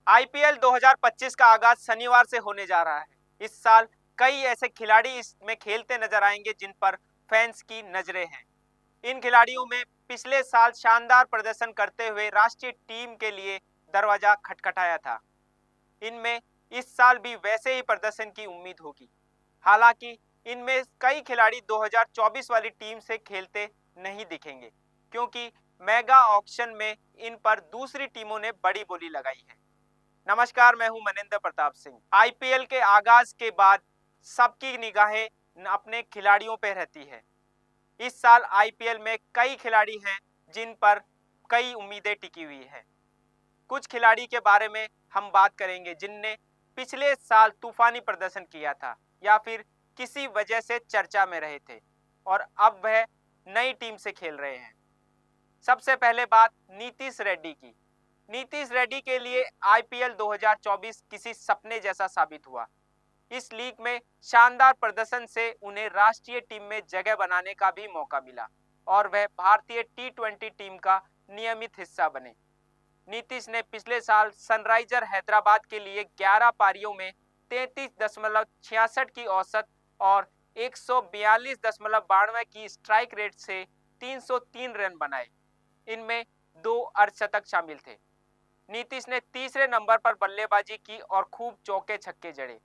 IPL 2025 का आगाज शनिवार से होने जा रहा है। इस साल कई ऐसे खिलाड़ी इसमें खेलते नजर आएंगे जिन पर फैंस की नजरें हैं। इन खिलाड़ियों में पिछले साल शानदार प्रदर्शन करते हुए राष्ट्रीय टीम के लिए दरवाजा खटखटाया था। इनमें इस साल भी वैसे ही प्रदर्शन की उम्मीद होगी। हालांकि इनमें कई खिलाड़ी 2024 वाली टीम से खेलते नहीं दिखेंगे, क्योंकि मेगा ऑक्शन में इन पर दूसरी टीमों ने बड़ी बोली लगाई है। नमस्कार, मैं हूं मनिंदर प्रताप सिंह। आईपीएल के आगाज के बाद सबकी निगाहें अपने खिलाड़ियों पर रहती है। इस साल आईपीएल में कई खिलाड़ी हैं जिन पर कई उम्मीदें टिकी हुई है। कुछ खिलाड़ी के बारे में हम बात करेंगे जिनने पिछले साल तूफानी प्रदर्शन किया था या फिर किसी वजह से चर्चा में रहे थे और अब वह नई टीम से खेल रहे हैं। सबसे पहले बात नीतीश रेड्डी की। नीतीश रेड्डी के लिए आईपीएल 2024 किसी सपने जैसा साबित हुआ। इस लीग में शानदार प्रदर्शन से उन्हें राष्ट्रीय टीम में जगह बनाने का भी मौका मिला और वह भारतीय टी20 टीम का नियमित हिस्सा बने। नीतीश ने पिछले साल सनराइजर हैदराबाद के लिए 11 पारियों में 33.66 की औसत और 142.92 की स्ट्राइक रेट से 303 रन बनाए। इनमें 2 अर्धशतक शामिल थे। नीतीश ने तीसरे नंबर पर बल्लेबाजी की और खूब चौके छक्के जड़े।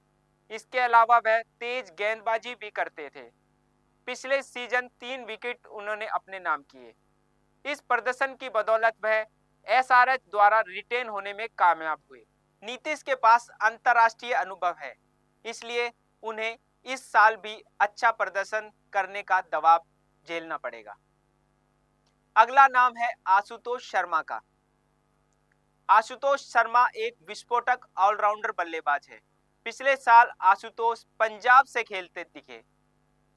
इसके अलावा वह तेज गेंदबाजी भी करते थे। पिछले सीजन 3 विकेट उन्होंने अपने नाम किए। इस प्रदर्शन की बदौलत वह एसआरएच द्वारा रिटेन होने में कामयाब हुए। नीतीश के पास अंतर्राष्ट्रीय अनुभव है, इसलिए उन्हें इस साल भी अच्छा प्रदर्शन करने का दबाव झेलना पड़ेगा। अगला नाम है आशुतोष शर्मा का। आशुतोष शर्मा एक विस्फोटक ऑलराउंडर बल्लेबाज है। पिछले साल आशुतोष पंजाब से खेलते दिखे।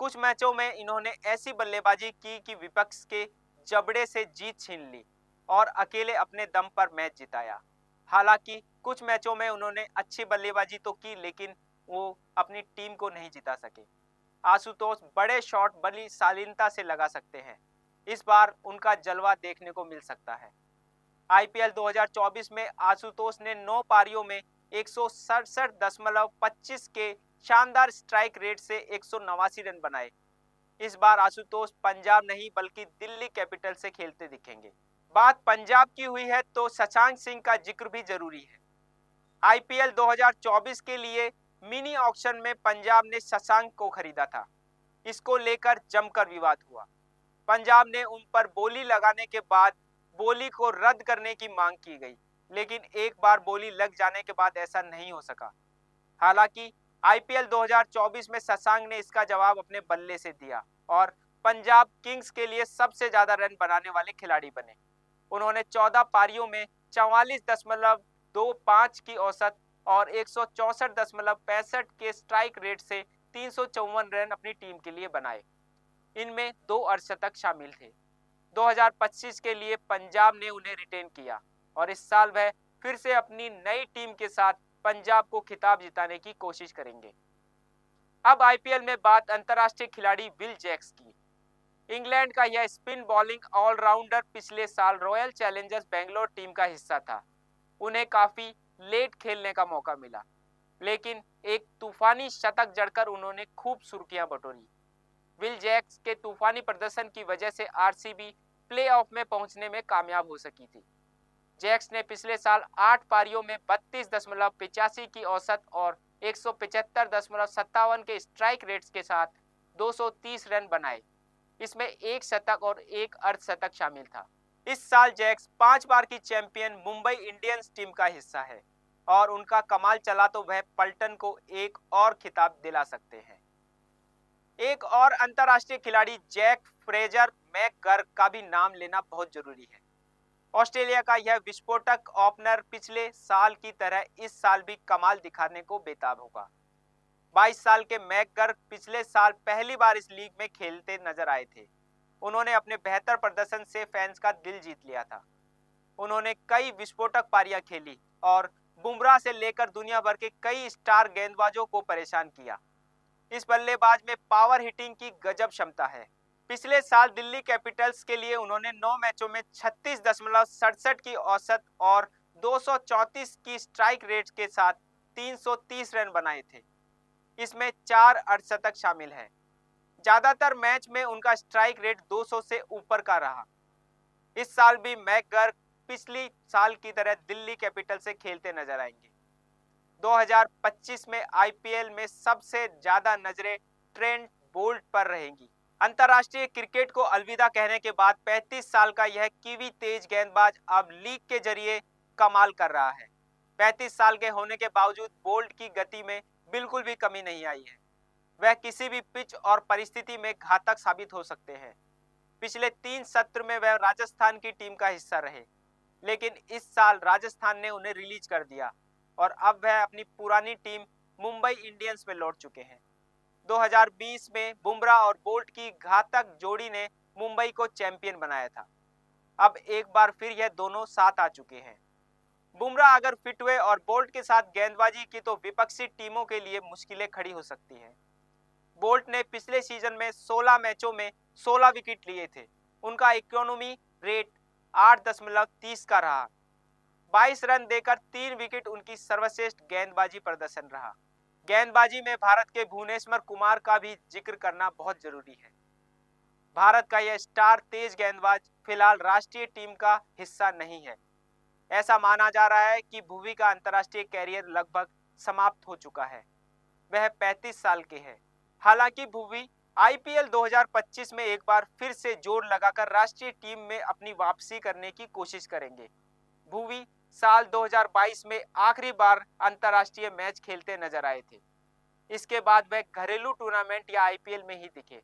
कुछ मैचों में इन्होंने ऐसी बल्लेबाजी की कि विपक्ष के जबड़े से जीत छीन ली और अकेले अपने दम पर मैच जिताया। हालांकि कुछ मैचों में उन्होंने अच्छी बल्लेबाजी तो की, लेकिन वो अपनी टीम को नहीं जिता सके। आशुतोष बड़े शॉट बड़ी शालीनता से लगा सकते हैं। इस बार उनका जलवा देखने को मिल सकता है। आईपीएल 2024 में आशुतोष ने 9 पारियों में 167.25 के शानदार स्ट्राइक रेट से 189 रन बनाए। इस बार आशुतोष पंजाब नहीं बल्कि दिल्ली कैपिटल से खेलते दिखेंगे। बात पंजाब की हुई है तो शशांक सिंह का जिक्र भी जरूरी है। आईपीएल 2024 के लिए मिनी ऑक्शन में पंजाब ने शशांक को खरीदा था। इसको लेकर जमकर विवाद हुआ। पंजाब ने उन पर बोली लगाने के बाद बोली को रद्द करने की मांग की गई, लेकिन एक बार बोली लग जाने के बाद ऐसा नहीं हो सका। हालांकि आईपीएल 2024 में शशांक ने इसका जवाब अपने बल्ले से दिया और पंजाब किंग्स के लिए सबसे ज्यादा रन बनाने वाले खिलाड़ी बने। उन्होंने 14 पारियों में 44.25 की औसत और 164.65 के स्ट्राइक रेट से 354 रन अपनी टीम के लिए बनाए। इनमें 2 अर्धशतक शामिल थे। 2025 के लिए पंजाब ने उन्हें रिटेन किया और इस साल वह फिर से अपनी नई टीम के साथ पंजाब को खिताब जिताने की कोशिश करेंगे। अब आईपीएल में बात अंतर्राष्ट्रीय खिलाड़ी विल जैक्स की। इंग्लैंड का यह स्पिन बॉलिंग ऑलराउंडर पिछले साल रॉयल चैलेंजर्स बेंगलोर टीम का हिस्सा था। उन्हें काफी लेट खेलने का मौका मिला, लेकिन एक तूफानी शतक जड़कर उन्होंने खूब सुर्खियां बटोरी। विल जैक्स के तूफानी प्रदर्शन की वजह से आरसीबी प्लेऑफ में पहुंचने में कामयाब हो सकी थी। जैक्स ने पिछले साल 8 पारियों में 32.85 की औसत और 175.57 के स्ट्राइक रेट्स के साथ 230 रन बनाए। इसमें 1 शतक और 1 अर्धशतक शामिल था। इस साल जैक्स 5 बार की चैंपियन मुंबई इंडियंस टीम का हिस्सा है और उनका कमाल चला तो वह पल्टन को एक और खिताब दिला सकते हैं। एक और अंतर्राष्ट्रीय खिलाड़ी जैक फ्रेजर मैकगर्क का भी नाम लेना बहुत जरूरी है। ऑस्ट्रेलिया का यह विस्फोटक ओपनर पिछले साल की तरह इस साल भी कमाल दिखाने को बेताब होगा। 22 साल के मैकगर्क पिछले साल पहली बार इस लीग में खेलते नजर आए थे। उन्होंने अपने बेहतर प्रदर्शन से फैंस का दिल जीत लिया था। उन्होंने कई विस्फोटक पारियां खेली और बुमराह से लेकर दुनिया भर के कई स्टार गेंदबाजों को परेशान किया। इस बल्लेबाज में पावर हिटिंग की गजब क्षमता है। पिछले साल दिल्ली कैपिटल्स के लिए उन्होंने 9 मैचों में 36.67 की औसत और 234 की स्ट्राइक रेट के साथ 330 रन बनाए थे। इसमें 4 अर्धशतक शामिल हैं। ज्यादातर मैच में उनका स्ट्राइक रेट 200 से ऊपर का रहा। इस साल भी मैकगर्क पिछली साल की तरह दिल्ली कैपिटल से खेलते नजर आएंगे। 2025 में आईपीएल में सबसे ज्यादा नजरें ट्रेंट बोल्ट पर रहेंगी। अंतर्राष्ट्रीय क्रिकेट को अलविदा कहने के बाद 35 साल का यह कीवी तेज गेंदबाज अब लीग के जरिए कमाल कर रहा है। 35 साल के होने के बावजूद बोल्ट की गति में बिल्कुल भी कमी नहीं आई है। वह किसी भी पिच और परिस्थिति में घातक साबित हो सकते हैं। पिछले 3 सत्र में वह राजस्थान की टीम का हिस्सा रहे, लेकिन इस साल राजस्थान ने उन्हें रिलीज कर दिया और अब वह अपनी पुरानी टीम मुंबई इंडियंस में लौट चुके हैं। 2020 में बुमराह और बोल्ट की घातक जोड़ी ने मुंबई को चैंपियन बनाया था। अब एक बार फिर यह दोनों साथ आ चुके हैं। बुमराह अगर फिट हुए और बोल्ट के साथ गेंदबाजी की तो विपक्षी टीमों के लिए मुश्किलें खड़ी हो सकती हैं। बोल्ट ने पिछले सीजन में 16 मैचों में 16 विकेट लिए थे। उनका इकोनॉमी रेट 8.30 का रहा। 22 रन देकर 3 विकेट उनकी सर्वश्रेष्ठ गेंदबाजी प्रदर्शन रहा। गेंदबाजी में भारत के भुवनेश्वर कुमार का भी जिक्र करना बहुत जरूरी है। भारत का यह स्टार तेज गेंदबाज फिलहाल राष्ट्रीय टीम का हिस्सा नहीं है। ऐसा माना जा रहा है कि भुवी का अंतर्राष्ट्रीय कैरियर लगभग समाप्त हो चुका है। वह 35 साल के हैं। हालांकि भुवी आईपीएल 2025 में एक बार फिर से जोर लगाकर राष्ट्रीय टीम में अपनी वापसी करने की कोशिश करेंगे। भुवी साल 2022 में आखिरी बार अंतर्राष्ट्रीय मैच खेलते नजर आए थे। इसके बाद वह घरेलू टूर्नामेंट या आईपीएल में ही दिखे।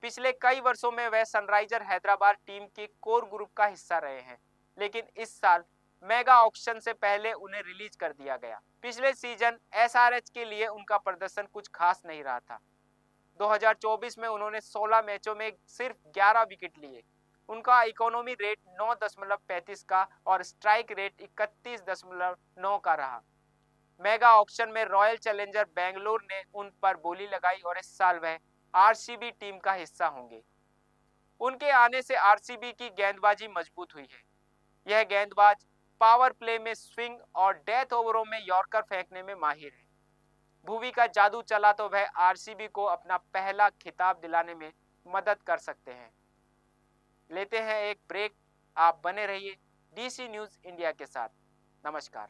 पिछले कई वर्षों में वह सनराइजर हैदराबाद टीम के कोर ग्रुप का हिस्सा रहे हैं, लेकिन इस साल मेगा ऑक्शन से पहले उन्हें रिलीज कर दिया गया। पिछले सीजन एसआरएच के लिए उनका प्रदर्शन कुछ खास नहीं रहा था। 2024 में उन्होंने 16 मैचों में सिर्फ 11 विकेट लिए। उनका इकोनॉमी रेट 9.35 का और स्ट्राइक रेट 31.9 का रहा। मेगा ऑक्शन में रॉयल चैलेंजर बेंगलोर ने उन पर बोली लगाई और इस साल वह आरसीबी टीम का हिस्सा होंगे। उनके आने से आरसीबी की गेंदबाजी मजबूत हुई है। यह गेंदबाज पावर प्ले में स्विंग और डेथ ओवरों में यॉर्कर फेंकने में माहिर है। भुवी का जादू चला तो वह आरसीबी को अपना पहला खिताब दिलाने में मदद कर सकते हैं। लेते हैं एक ब्रेक। आप बने रहिए डीसी न्यूज इंडिया के साथ। नमस्कार।